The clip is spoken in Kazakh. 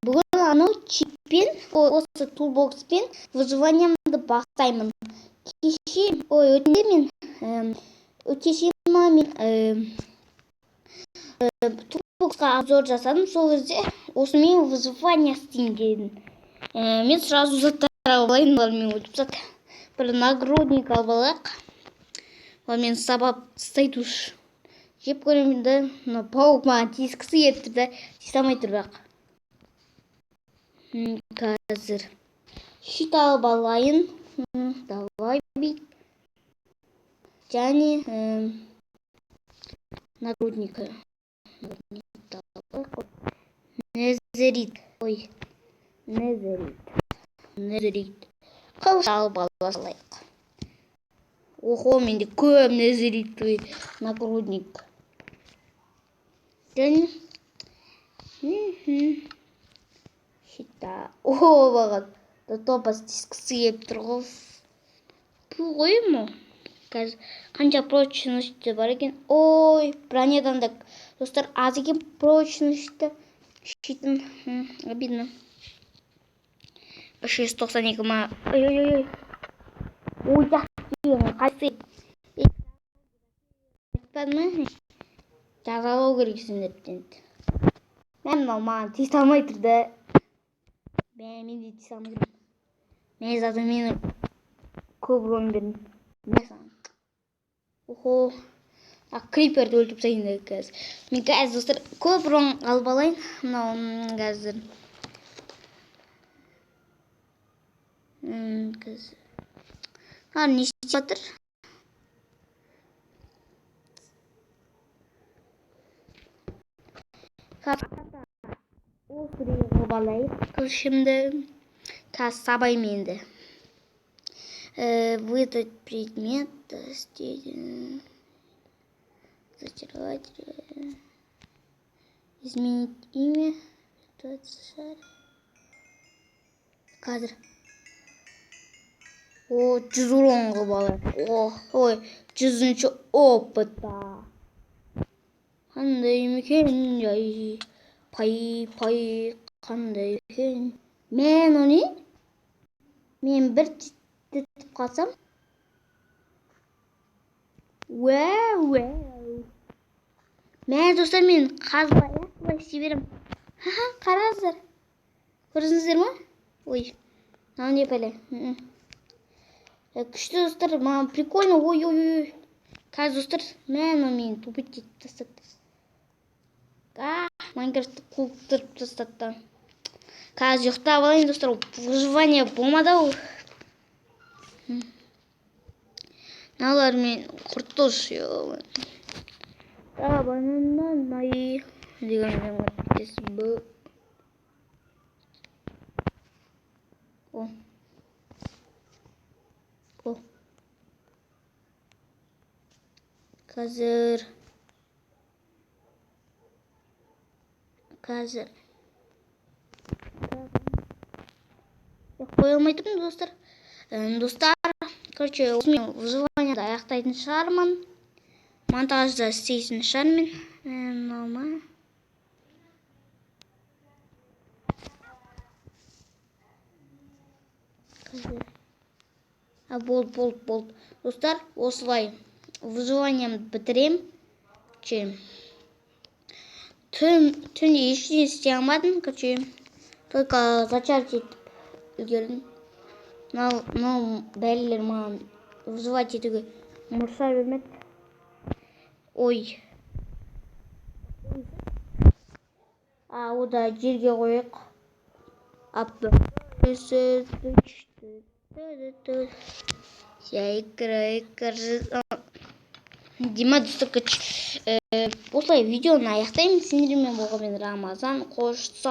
Бүгін анау чиппен, осы тулбокспен выживаниямды бастаймын. Өтешема мен тулбоксқа обзор жасадым, сол кезде осымен выживание істейін дедім. Мен сразу заттар алайын, мен өтіп зат. Бір нагрудник алып алайық. Мен сабап стайтуш. Жеп көремін де, пауық маған тиіскісі келіп тұр да, тиісе алмай тұр бірақ. Қазір щит алып алайын. Давай бит. Және нагрудник. Незерит. Ой. Незерит. Қылыш алып алайық. Охо, менде көп незерит. Нагрудник. Және щита. О, бағат. Топас тискісі келіп тұр ғой. Бұл ғой ма? Қазір қанша прочності бар екен. Ой, бронядан да достар аз екен прочності. Щитын. Обидно. 592 ма. Ой. Ой, жақсы. Қайсы. Жазалау керексіңдер. Мен маған тиісе алмай тұр да. Мен де тиісе алмай тұрмын. Мен заты мені көп рон бердім. Охо. Криперді өлтіп сайын да қазір. Мен қазір достар көп рон алып алайын. Мынау қазір. Не істеп жатыр? Ол сүрегі қылып алайық. Қылышымды қазір сабаймын енді. Выдать предмет. Зачаровать. Изменить имя. Қазір. 100 урон қылып алайық. Ой, 100-ші опыта. Қандай мекен жай. Пай, қандай екен. Мен оны? Мен бір тетіп қалсам. Вау. Мен достар мен қазбай істей қараңыздар. Көрдіңіздер ма? Ой, мынау не пәле. Күшті достар, маған прикольно. Ой. Қазір достар, мен тупит етіп тастады. Майнкрафтты қуып тастады. Қазір ұйықтап алайын достар, выживание болмады ау. Налар мен құртылшы. Табанынан майы. Деген мәтес бұл. Қазір. Қоя алмай тұрмын достар. Достар, короче, осымен выживаниеды аяқтайтын шығармын. Монтажда істейтін шығармын. Норма. Болды. Достар, осылай выживаниемді бітірем. Түнде ештеңе істей алмадым, только зачарить етіп үлгердім. Мынау бәлелер маған выживать етуге мұрша бермеді. Ой. Ода жерге қойық. Дима достар, осылай видеоны аяқтаймын. Сендермен болған мен Рамазан. Қош сау.